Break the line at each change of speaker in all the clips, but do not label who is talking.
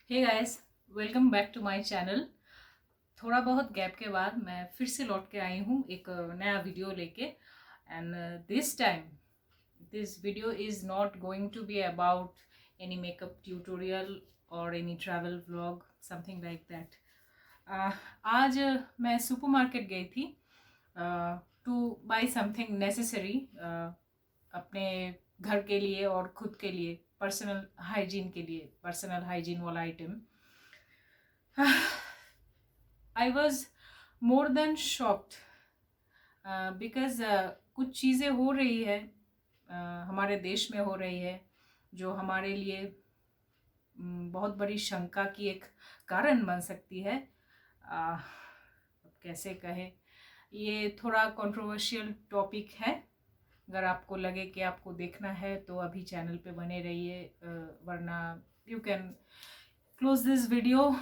Hey guys, welcome back to my channel. थोड़ा बहुत gap के बाद मैं फिर से लौट के आई हूँ एक नया वीडियो लेके। And this time this video is not going to be about any makeup tutorial और any travel vlog something like that. आज मैं सुपरमार्केट गई थी टू बाय समथिंग नेसेसरी अपने घर के लिए और खुद के लिए, पर्सनल हाइजीन वाला item. I was more than shocked because कुछ चीज़ें हो रही है, हमारे देश में हो रही है जो हमारे लिए बहुत बड़ी शंका की एक कारण बन सकती है। कैसे कहें, ये थोड़ा कंट्रोवर्शियल टॉपिक है। अगर आपको लगे कि आपको देखना है तो अभी चैनल पे बने रहिए, वरना you can close this video,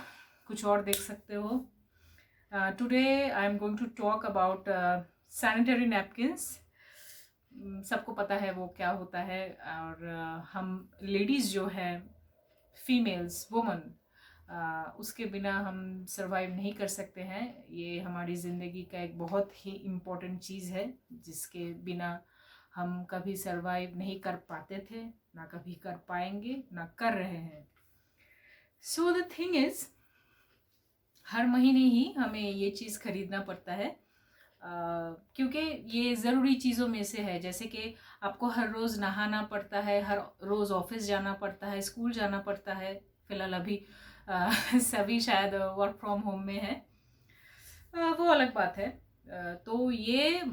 कुछ और देख सकते हो। Today I am going to talk about sanitary napkins. सबको पता है वो क्या होता है, और हम लेडीज़ जो है, फीमेल्स, वुमन, उसके बिना हम सरवाइव नहीं कर सकते हैं। ये हमारी ज़िंदगी का एक बहुत ही इम्पोर्टेंट चीज़ है जिसके बिना हम कभी सरवाइव नहीं कर पाते थे, ना कभी कर पाएंगे, ना कर रहे हैं। सो द थिंग इज़, हर महीने ही हमें ये चीज़ खरीदना पड़ता है, क्योंकि ये ज़रूरी चीज़ों में से है। जैसे कि आपको हर रोज़ नहाना पड़ता है, हर रोज़ ऑफिस जाना पड़ता है, स्कूल जाना पड़ता है। फ़िलहाल अभी सभी शायद वर्क फ्रॉम होम में है, वो अलग बात है। तो ये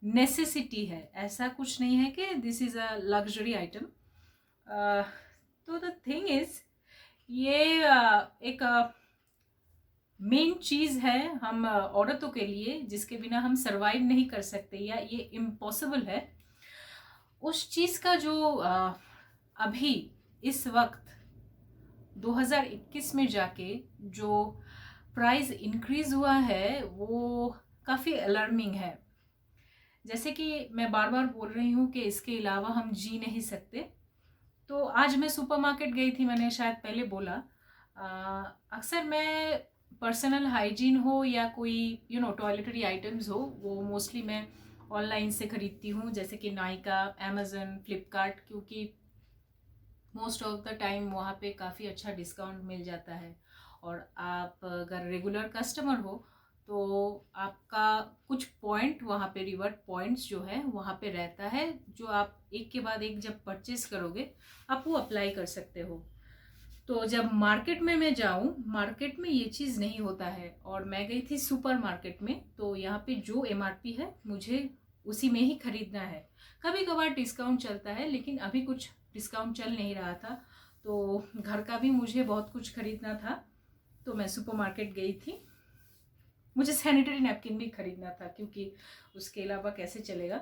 नेसेसिटी है, ऐसा कुछ नहीं है कि this is a luxury item. तो द थिंग इज़, ये एक मेन चीज़ है हम औरतों के लिए, जिसके बिना हम सरवाइव नहीं कर सकते, या ये इम्पॉसिबल है। उस चीज़ का जो अभी इस वक्त 2021 में जाके जो प्राइस इंक्रीज़ हुआ है वो काफ़ी अलार्मिंग है। जैसे कि मैं बार बार बोल रही हूँ कि इसके अलावा हम जी नहीं सकते। तो आज मैं सुपरमार्केट गई थी, मैंने शायद पहले बोला। अक्सर मैं पर्सनल हाइजीन हो या कोई टॉयलेटरी आइटम्स हो, वो मोस्टली मैं ऑनलाइन से ख़रीदती हूँ, जैसे कि नायका, अमेज़न, फ्लिपकार्ट, क्योंकि मोस्ट ऑफ द टाइम वहाँ पे काफ़ी अच्छा डिस्काउंट मिल जाता है। और आप अगर रेगुलर कस्टमर हो तो आपका कुछ पॉइंट वहाँ पे, रिवॉर्ड पॉइंट्स जो है वहाँ पे रहता है, जो आप एक के बाद एक जब परचेज करोगे आप वो अप्लाई कर सकते हो। तो जब मार्केट में मैं जाऊँ, मार्केट में ये चीज़ नहीं होता है, और मैं गई थी सुपर मार्केट में, तो यहाँ पे जो MRP है मुझे उसी में ही खरीदना है। कभी कभार डिस्काउंट चलता है, लेकिन अभी कुछ डिस्काउंट चल नहीं रहा था, तो घर का भी मुझे बहुत कुछ खरीदना था, तो मैं सुपर मार्केट गई थी। मुझे सैनिटरी नैपकिन भी खरीदना था, क्योंकि उसके अलावा कैसे चलेगा।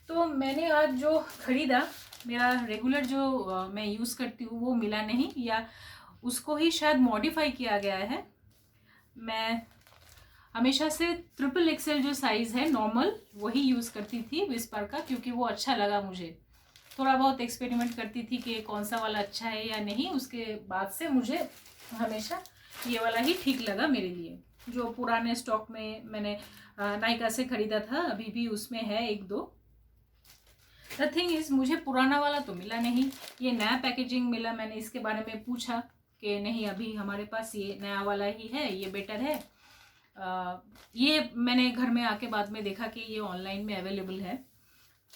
तो मैंने आज जो खरीदा, मेरा रेगुलर जो मैं यूज़ करती हूँ वो मिला नहीं, या उसको ही शायद मॉडिफाई किया गया है। मैं हमेशा से XXL जो साइज़ है नॉर्मल, वही यूज़ करती थी विस्पर का, क्योंकि वो अच्छा लगा मुझे। थोड़ा बहुत एक्सपेरिमेंट करती थी कि कौन सा वाला अच्छा है या नहीं, उसके बाद से मुझे हमेशा ये वाला ही ठीक लगा मेरे लिए। जो पुराने स्टॉक में मैंने नायका से ख़रीदा था, अभी भी उसमें है एक दो। द थिंग इज़, मुझे पुराना वाला तो मिला नहीं, ये नया पैकेजिंग मिला। मैंने इसके बारे में पूछा कि नहीं, अभी हमारे पास ये नया वाला ही है, ये बेटर है। ये मैंने घर में आके बाद में देखा कि ये ऑनलाइन में अवेलेबल है।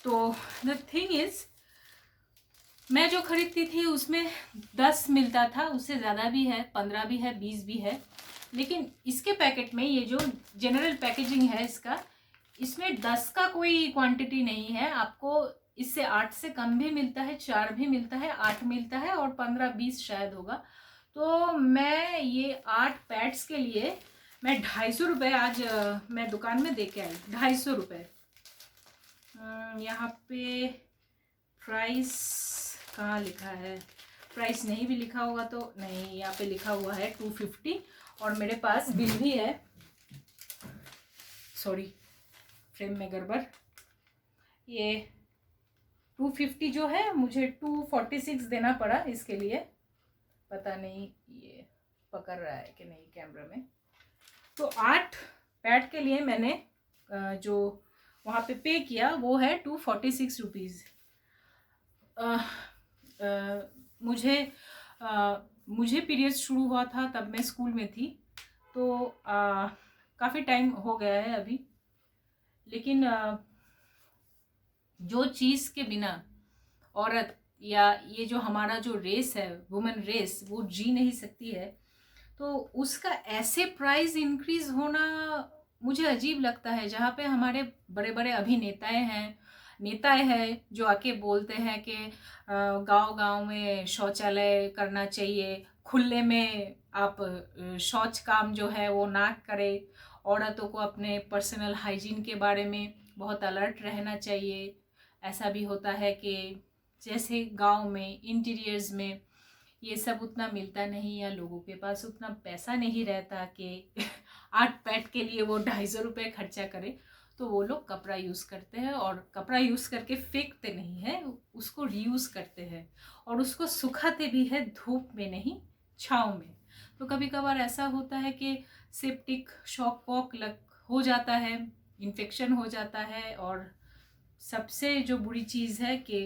तो द थिंग इज़, मैं जो खरीदती थी उसमें 10 मिलता था, उससे ज़्यादा भी है, 15 भी है, 20 भी है। लेकिन इसके पैकेट में, ये जो जनरल पैकेजिंग है इसका, इसमें 10 का कोई क्वांटिटी नहीं है। आपको इससे 8 से कम भी मिलता है, 4 भी मिलता है, 8 मिलता है, और 15-20 शायद होगा। तो मैं ये 8 पैड्स के लिए मैं 250 रुपये आज मैं दुकान में दे के आई। 250 रुपये। यहाँ पे प्राइस कहाँ लिखा है? प्राइस नहीं भी लिखा होगा तो नहीं, यहाँ पे लिखा हुआ है 250, और मेरे पास बिल भी है। सॉरी, फ्रेम में गड़बड़। ये 250 जो है, मुझे 246 देना पड़ा इसके लिए, पता नहीं ये पकड़ रहा है कि नहीं कैमरा में। तो 8 पैड के लिए मैंने जो वहाँ पे किया वो है 246 रुपीज़। मुझे मुझे पीरियड्स शुरू हुआ था तब मैं स्कूल में थी, तो काफ़ी टाइम हो गया है अभी। लेकिन जो चीज़ के बिना औरत या ये जो हमारा जो रेस है, वुमेन रेस, वो जी नहीं सकती है, तो उसका ऐसे प्राइस इंक्रीज होना मुझे अजीब लगता है। जहाँ पे हमारे बड़े बड़े अभिनेताएं हैं, नेताएं हैं जो आके बोलते हैं कि गांव गांव में शौचालय करना चाहिए, खुले में आप शौच काम जो है वो ना करें, औरतों को अपने पर्सनल हाइजीन के बारे में बहुत अलर्ट रहना चाहिए। ऐसा भी होता है कि जैसे गांव में इंटीरियर्स में ये सब उतना मिलता नहीं या लोगों के पास उतना पैसा नहीं रहता कि 8 पैड के लिए वो 250 रुपये खर्चा करे, तो वो लोग कपड़ा यूज़ करते हैं और कपड़ा यूज़ करके फेंकते नहीं हैं, उसको रीयूज़ करते हैं और उसको सुखाते भी है, धूप में नहीं छाँव में। तो कभी कभार ऐसा होता है कि सेप्टिक शॉक वॉक लग हो जाता है, इन्फेक्शन हो जाता है, और सबसे जो बुरी चीज़ है कि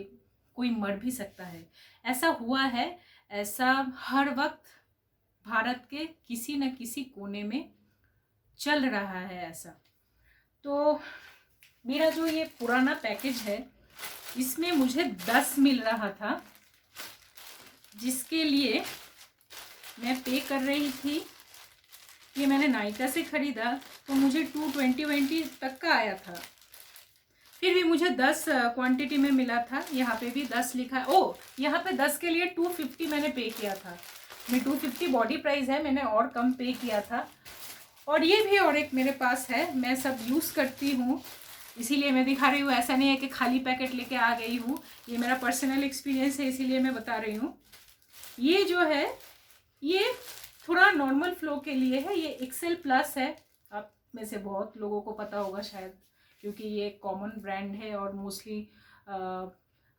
कोई मर भी सकता है। ऐसा हुआ है, ऐसा हर वक्त भारत के किसी न किसी कोने में चल रहा है ऐसा। तो मेरा जो ये पुराना पैकेज है इसमें मुझे 10 मिल रहा था, जिसके लिए मैं पे कर रही थी। ये मैंने नायका से ख़रीदा तो मुझे 220 तक का आया था, फिर भी मुझे 10 क्वांटिटी में मिला था। यहाँ पे भी 10 लिखा है। ओ, यहाँ पे 10 के लिए 250 मैंने पे किया था। मैं 250 बॉडी प्राइस है, मैंने और कम पे किया था। और ये भी और एक मेरे पास है, मैं सब यूज़ करती हूँ इसीलिए मैं दिखा रही हूँ। ऐसा नहीं है कि खाली पैकेट लेके आ गई हूँ, ये मेरा पर्सनल एक्सपीरियंस है इसीलिए मैं बता रही हूँ। ये जो है ये थोड़ा नॉर्मल फ्लो के लिए है, ये एक्सेल प्लस है। आप में से बहुत लोगों को पता होगा शायद, क्योंकि ये कॉमन ब्रांड है और मोस्टली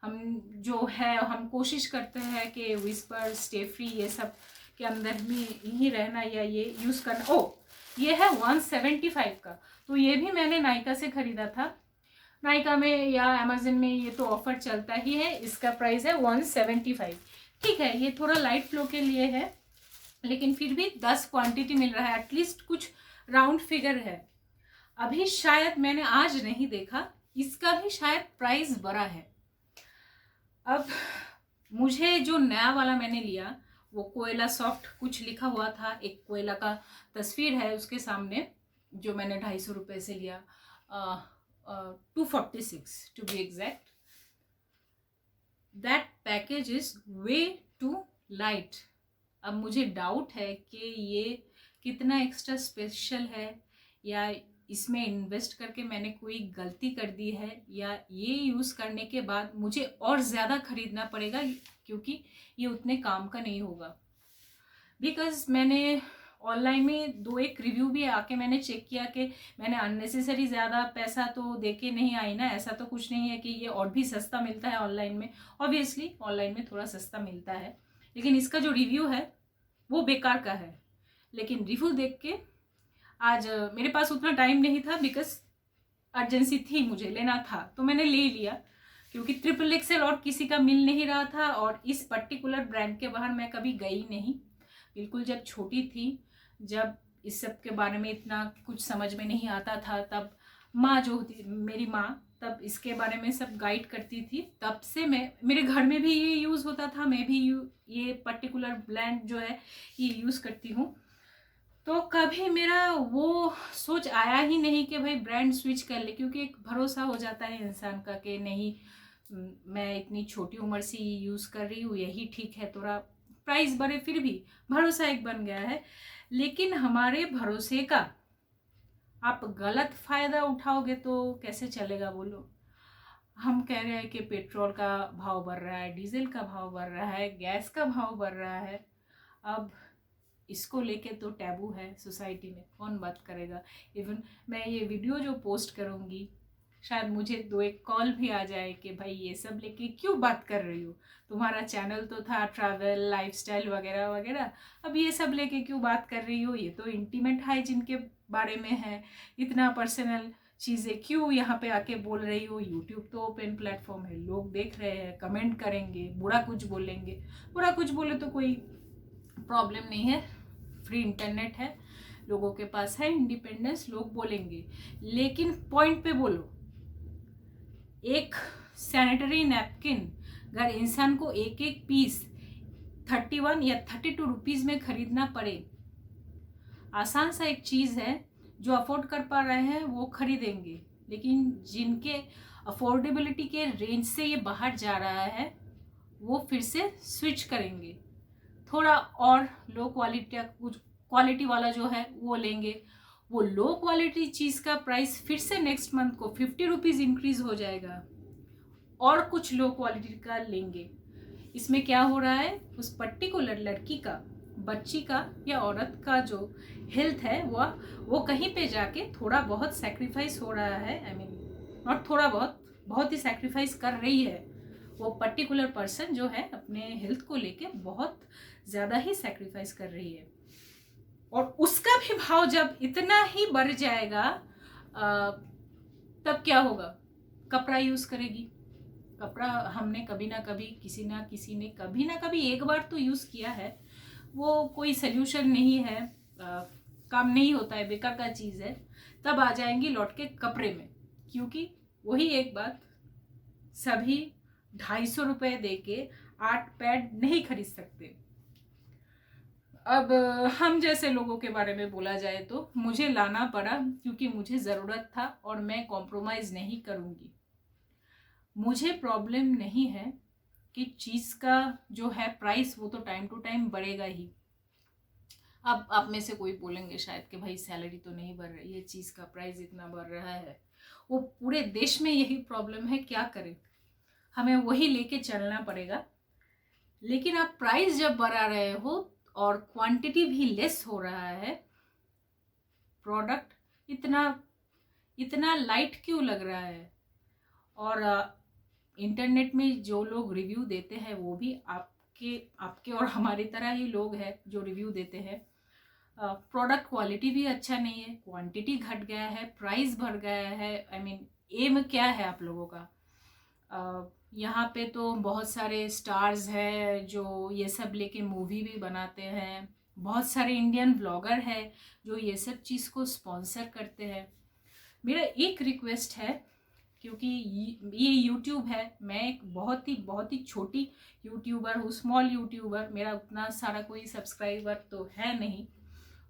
हम जो है हम कोशिश करते हैं कि विस्पर, स्टे फ्री ये सब के अंदर में ही रहना या ये यूज़ करना। ओ, ये है 175 का, तो ये भी मैंने नायका से ख़रीदा था। नायका में या अमेजन में ये तो ऑफ़र चलता ही है, इसका प्राइस है 175। ठीक है, ये थोड़ा लाइट फ्लो के लिए है लेकिन फिर भी 10 क्वांटिटी मिल रहा है, एटलीस्ट कुछ राउंड फिगर है। अभी शायद मैंने आज नहीं देखा, इसका भी शायद प्राइस बड़ा है। अब मुझे जो नया वाला मैंने लिया वो कोयला सॉफ्ट कुछ लिखा हुआ था, एक कोयला का तस्वीर है उसके सामने, जो मैंने 250 रुपये से लिया, 246 to be exact. That package is way too light. अब मुझे डाउट है कि ये कितना एक्स्ट्रा स्पेशल है, या इसमें इन्वेस्ट करके मैंने कोई गलती कर दी है, या ये यूज़ करने के बाद मुझे और ज़्यादा ख़रीदना पड़ेगा क्योंकि ये उतने काम का नहीं होगा। बिकॉज़ मैंने ऑनलाइन में 2-1 रिव्यू भी आके मैंने चेक किया कि मैंने अननेसेसरी ज़्यादा पैसा तो दे के नहीं आई ना। ऐसा तो कुछ नहीं है कि ये और भी सस्ता मिलता है ऑनलाइन में। ऑब्वियसली ऑनलाइन में थोड़ा सस्ता मिलता है, लेकिन इसका जो रिव्यू है वो बेकार का है। लेकिन रिव्यू देख के आज मेरे पास उतना टाइम नहीं था, बिकॉज अर्जेंसी थी, मुझे लेना था तो मैंने ले लिया, क्योंकि ट्रिपल एक्सेल और किसी का मिल नहीं रहा था। और इस पर्टिकुलर ब्रांड के बाहर मैं कभी गई नहीं, बिल्कुल जब छोटी थी, जब इस सब के बारे में इतना कुछ समझ में नहीं आता था, तब माँ जो होती, मेरी माँ, तब इसके बारे में सब गाइड करती थी। तब से मैं, मेरे घर में भी ये यूज़ होता था, मैं भी ये पर्टिकुलर ब्रांड जो है ये यूज़ करती हूँ। तो कभी मेरा वो सोच आया ही नहीं कि भाई ब्रांड स्विच कर ले, क्योंकि एक भरोसा हो जाता है इंसान का कि नहीं, मैं इतनी छोटी उम्र से यूज़ कर रही हूँ, यही ठीक है। थोड़ा प्राइस बढ़े फिर भी भरोसा एक बन गया है। लेकिन हमारे भरोसे का आप गलत फ़ायदा उठाओगे तो कैसे चलेगा बोलो। हम कह रहे हैं कि पेट्रोल का भाव बढ़ रहा है, डीजल का भाव बढ़ रहा है, गैस का भाव बढ़ रहा है। अब इसको लेके तो टैबू है सोसाइटी में, कौन बात करेगा। इवन मैं ये वीडियो जो पोस्ट करूँगी शायद मुझे 2-1 कॉल भी आ जाए कि भाई ये सब लेके क्यों बात कर रही हो, तुम्हारा चैनल तो था ट्रैवल लाइफस्टाइल वगैरह वगैरह, अब ये सब लेके क्यों बात कर रही हो, ये तो इंटीमेट हाइजीन के बारे में है, इतना पर्सनल चीज़ें क्यों यहाँ पे आके बोल रही हो। यूट्यूब तो ओपन प्लेटफॉर्म है, लोग देख रहे हैं, कमेंट करेंगे, बुरा कुछ बोलेंगे, बुरा कुछ बोले तो कोई प्रॉब्लम नहीं है, फ्री इंटरनेट है, लोगों के पास है इंडिपेंडेंस, लोग बोलेंगे, लेकिन पॉइंट पे बोलो। एक सैनिटरी नैपकिन अगर इंसान को एक एक पीस 31 या 32 रुपीज़ में खरीदना पड़े, आसान सा एक चीज़ है, जो अफोर्ड कर पा रहे हैं वो खरीदेंगे, लेकिन जिनके अफोर्डेबिलिटी के रेंज से ये बाहर जा रहा है वो फिर से स्विच करेंगे, थोड़ा और लो क्वालिटी वाला जो है वो लेंगे। वो लो क्वालिटी चीज़ का प्राइस फिर से नेक्स्ट मंथ को 50 रुपीज़ इंक्रीज हो जाएगा और कुछ लो क्वालिटी का लेंगे। इसमें क्या हो रहा है, उस पर्टिकुलर लड़की का, बच्ची का या औरत का जो हेल्थ है वो कहीं पे जाके थोड़ा बहुत सेक्रीफाइस हो रहा है। आई मीन नॉट थोड़ा बहुत, बहुत ही सेक्रीफाइस कर रही है वो पर्टिकुलर पर्सन जो है, अपने हेल्थ को लेके बहुत ज़्यादा ही सेक्रीफाइस कर रही है। और उसका भी भाव जब इतना ही बढ़ जाएगा तब क्या होगा, कपड़ा यूज़ करेगी। कपड़ा हमने कभी ना कभी किसी ने कभी ना कभी एक बार तो यूज़ किया है, वो कोई सल्यूशन नहीं है, काम नहीं होता है, बेकार का चीज़ है। तब आ जाएंगी लौट के कपड़े में, क्योंकि वही एक बात, सभी 250 रुपये दे के 8 पैड नहीं खरीद सकते। अब हम जैसे लोगों के बारे में बोला जाए तो मुझे लाना पड़ा क्योंकि मुझे ज़रूरत था और मैं कॉम्प्रोमाइज़ नहीं करूँगी। मुझे प्रॉब्लम नहीं है कि चीज़ का जो है प्राइस वो तो टाइम टू टाइम बढ़ेगा ही। अब आप में से कोई बोलेंगे शायद कि भाई सैलरी तो नहीं बढ़ रही है, चीज़ का प्राइस इतना बढ़ रहा है, वो पूरे देश में यही प्रॉब्लम है, क्या करें, हमें वही लेके चलना पड़ेगा। लेकिन आप प्राइस जब बढ़ा रहे हो और क्वांटिटी भी लेस हो रहा है, प्रोडक्ट इतना लाइट क्यों लग रहा है। और इंटरनेट में जो लोग रिव्यू देते हैं वो भी आपके और हमारी तरह ही लोग हैं जो रिव्यू देते हैं। प्रोडक्ट क्वालिटी भी अच्छा नहीं है, क्वांटिटी घट गया है, प्राइस बढ़ गया है। आई मीन एम क्या है आप लोगों का। यहाँ पे तो बहुत सारे स्टार्स हैं जो ये सब लेके मूवी भी बनाते हैं, बहुत सारे इंडियन ब्लॉगर हैं जो ये सब चीज़ को स्पॉन्सर करते हैं। मेरा एक रिक्वेस्ट है, क्योंकि ये यूट्यूब है, मैं एक बहुत ही छोटी यूट्यूबर हूँ, स्मॉल यूट्यूबर, मेरा उतना सारा कोई सब्सक्राइबर तो है नहीं,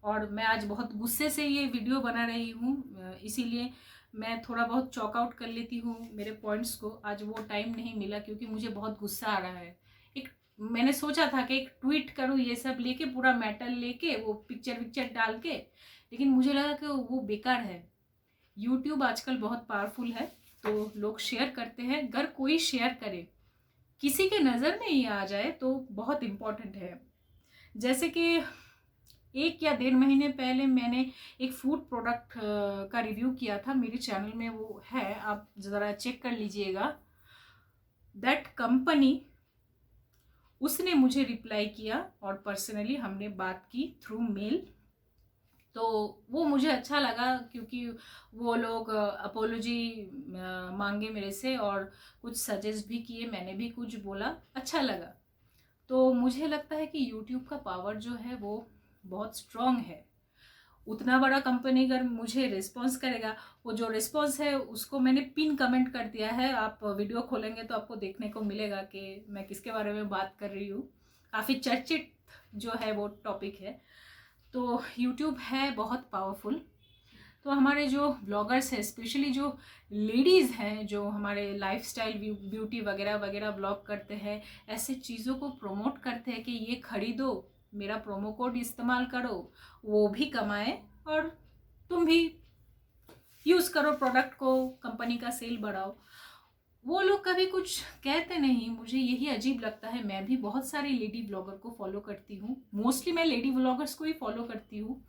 और मैं आज बहुत गुस्से से ये वीडियो बना रही हूँ, इसीलिए मैं थोड़ा बहुत चॉक आउट कर लेती हूँ मेरे पॉइंट्स को। आज वो टाइम नहीं मिला क्योंकि मुझे बहुत गुस्सा आ रहा है। एक मैंने सोचा था कि एक ट्वीट करूँ ये सब लेके, पूरा मैटर लेके, वो पिक्चर डाल के, लेकिन मुझे लगा कि वो बेकार है। यूट्यूब आजकल बहुत पावरफुल है, तो लोग शेयर करते हैं, अगर कोई शेयर करे, किसी के नज़र में ये आ जाए तो बहुत इम्पोर्टेंट है। जैसे कि 1 या 1.5 महीने पहले मैंने एक फूड प्रोडक्ट का रिव्यू किया था, मेरे चैनल में वो है, आप ज़रा चेक कर लीजिएगा। दैट कंपनी, उसने मुझे रिप्लाई किया और पर्सनली हमने बात की थ्रू मेल, तो वो मुझे अच्छा लगा क्योंकि वो लोग अपोलॉजी मांगे मेरे से और कुछ सजेस्ट भी किए, मैंने भी कुछ बोला, अच्छा लगा। तो मुझे लगता है कि यूट्यूब का पावर जो है वो बहुत स्ट्रॉन्ग है। उतना बड़ा कंपनी अगर मुझे रिस्पॉन्स करेगा, वो जो रिस्पॉन्स है उसको मैंने पिन कमेंट कर दिया है, आप वीडियो खोलेंगे तो आपको देखने को मिलेगा कि मैं किसके बारे में बात कर रही हूँ। काफ़ी चर्चित जो है वो टॉपिक है। तो यूट्यूब है बहुत पावरफुल। तो हमारे जो ब्लॉगर्स हैं, स्पेशली जो लेडीज़ हैं जो हमारे लाइफस्टाइल ब्यूटी वगैरह वगैरह ब्लॉग करते हैं, ऐसे चीज़ों को प्रमोट करते हैं कि ये खरीदो, मेरा प्रोमो कोड इस्तेमाल करो, वो भी कमाए और तुम भी यूज़ करो प्रोडक्ट को, कंपनी का सेल बढ़ाओ। वो लोग कभी कुछ कहते नहीं, मुझे यही अजीब लगता है। मैं भी बहुत सारे लेडी ब्लॉगर को फॉलो करती हूँ, मोस्टली मैं लेडी ब्लॉगर्स को ही फॉलो करती हूँ।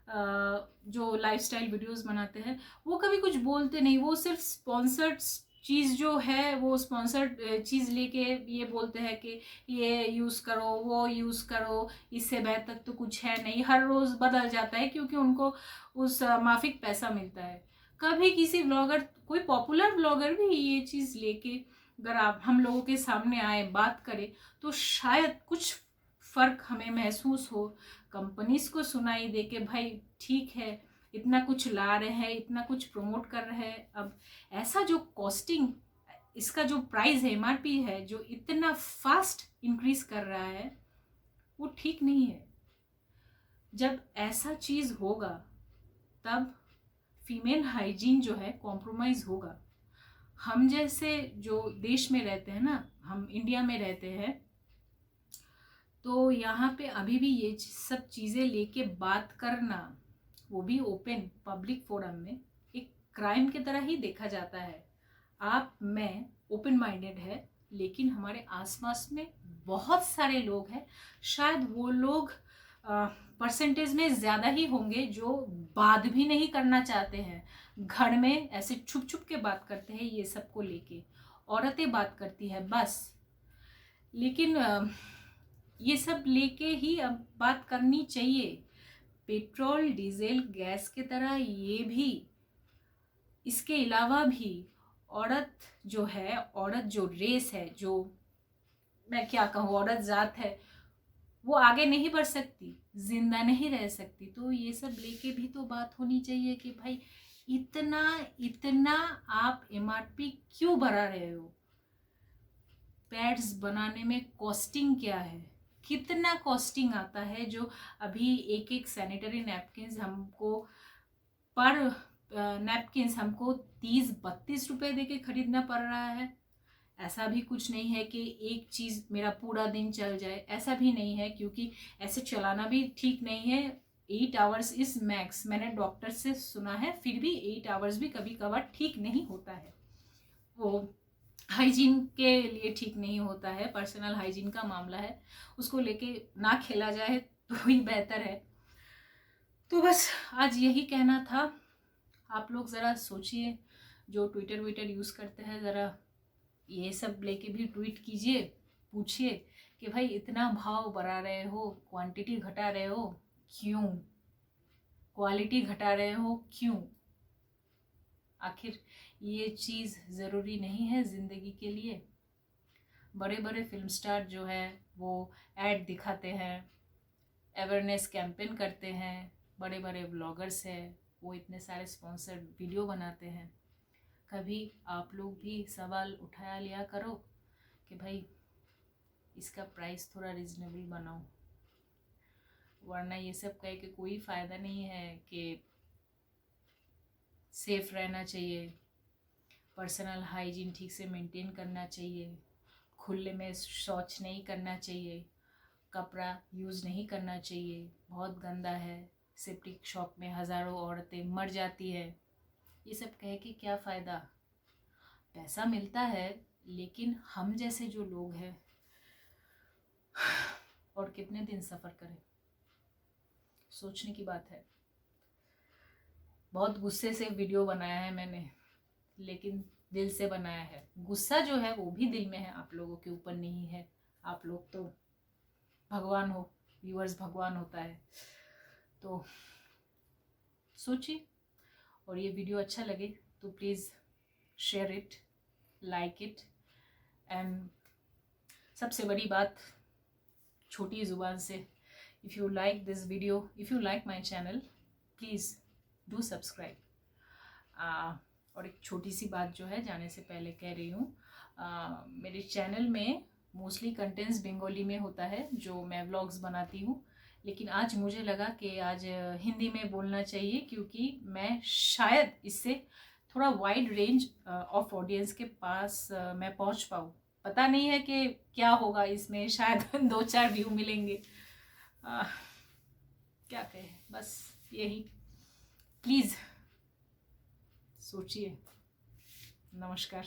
जो लाइफस्टाइल वीडियोस बनाते हैं वो कभी कुछ बोलते नहीं, वो सिर्फ स्पॉन्सर्ड चीज़ जो है वो स्पॉन्सर्ड चीज़ लेके ये बोलते हैं कि ये यूज़ करो, वो यूज़ करो, इससे बेहतर तो कुछ है नहीं। हर रोज़ बदल जाता है क्योंकि उनको उस माफिक पैसा मिलता है। कभी किसी ब्लॉगर, कोई पॉपुलर ब्लॉगर भी ये चीज़ लेके अगर आप हम लोगों के सामने आए, बात करें, तो शायद कुछ फ़र्क हमें महसूस हो, कंपनीज को सुनाई दे कि भाई ठीक है, इतना कुछ ला रहे हैं, इतना कुछ प्रमोट कर रहे हैं। अब ऐसा जो कॉस्टिंग, इसका जो प्राइस है, एमआरपी है, जो इतना फास्ट इंक्रीज कर रहा है, वो ठीक नहीं है। जब ऐसा चीज़ होगा तब फीमेल हाइजीन जो है कॉम्प्रोमाइज़ होगा। हम जैसे जो देश में रहते हैं ना, हम इंडिया में रहते हैं, तो यहाँ पे अभी भी ये सब चीज़ें लेके बात करना, वो भी ओपन पब्लिक फोरम में, एक क्राइम की तरह ही देखा जाता है। आप, मैं ओपन माइंडेड है, लेकिन हमारे आसपास में बहुत सारे लोग हैं, शायद वो लोग परसेंटेज में ज़्यादा ही होंगे जो बात भी नहीं करना चाहते हैं, घर में ऐसे छुप छुप के बात करते हैं ये सब को लेके। औरतें बात करती है बस, लेकिन ये सब लेके ही अब बात करनी चाहिए। पेट्रोल, डीजल, गैस के तरह ये भी, इसके अलावा भी औरत जो है, औरत जो रेस है, जो मैं क्या कहूँ, औरत जात है, वो आगे नहीं बढ़ सकती, जिंदा नहीं रह सकती। तो ये सब लेके भी तो बात होनी चाहिए कि भाई इतना इतना आप एमआरपी क्यों बढ़ा रहे हो? पैड्स बनाने में कॉस्टिंग क्या है, कितना कॉस्टिंग आता है? जो अभी एक एक सैनिटरी नैपकिन्स हमको, पर नैपकिन्स हमको 30-32 रुपए देके खरीदना पड़ रहा है। ऐसा भी कुछ नहीं है कि एक चीज़ मेरा पूरा दिन चल जाए, ऐसा भी नहीं है, क्योंकि ऐसे चलाना भी ठीक नहीं है। 8 आवर्स इज मैक्स, मैंने डॉक्टर से सुना है, फिर भी 8 आवर्स भी कभी कभार ठीक नहीं होता है। वो हाइजीन के लिए ठीक नहीं होता है, पर्सनल हाइजीन का मामला है, उसको लेके ना खेला जाए तो ही बेहतर है। तो बस आज यही कहना था। आप लोग ज़रा सोचिए, जो ट्विटर विटर यूज़ करते हैं, ज़रा ये सब लेके भी ट्वीट कीजिए, पूछिए कि भाई इतना भाव बढ़ा रहे हो, क्वांटिटी घटा रहे हो क्यों, क्वालिटी घटा रहे हो क्यों? आखिर ये चीज़ ज़रूरी नहीं है ज़िंदगी के लिए? बड़े बड़े फिल्म स्टार जो है वो ऐड दिखाते हैं, अवेयरनेस कैंपेन करते हैं, बड़े बड़े ब्लॉगर्स हैं, वो इतने सारे स्पॉन्सर्ड वीडियो बनाते हैं। कभी आप लोग भी सवाल उठाया लिया करो कि भाई इसका प्राइस थोड़ा रिजनेबल बनाओ, वरना ये सब कह के कोई फ़ायदा नहीं है। कि सेफ रहना चाहिए, पर्सनल हाइजीन ठीक से मेंटेन करना चाहिए, खुले में शौच नहीं करना चाहिए, कपड़ा यूज़ नहीं करना चाहिए, बहुत गंदा है, सेप्टिक शॉक में हज़ारों औरतें मर जाती है। ये सब कह के क्या फ़ायदा? पैसा मिलता है, लेकिन हम जैसे जो लोग हैं और कितने दिन सफ़र करें, सोचने की बात है। बहुत गुस्से से वीडियो बनाया है मैंने, लेकिन दिल से बनाया है। गुस्सा जो है वो भी दिल में है, आप लोगों के ऊपर नहीं है। आप लोग तो भगवान हो, व्यूअर्स भगवान होता है। तो सोचिए, और ये वीडियो अच्छा लगे तो please share it, like it, and सबसे बड़ी बात, छोटी ज़ुबान से, if you like this video, if you like my channel, please do subscribe. और एक छोटी सी बात जो है जाने से पहले कह रही हूँ, मेरे चैनल में मोस्टली कंटेंट्स बंगाली में होता है जो मैं व्लॉग्स बनाती हूँ, लेकिन आज मुझे लगा कि आज हिंदी में बोलना चाहिए, क्योंकि मैं शायद इससे थोड़ा वाइड रेंज ऑफ ऑडियंस के पास मैं पहुँच पाऊँ। पता नहीं है कि क्या होगा इसमें, शायद 2-4 व्यू मिलेंगे, क्या कहें, बस यही। प्लीज़ सोचिए। नमस्कार।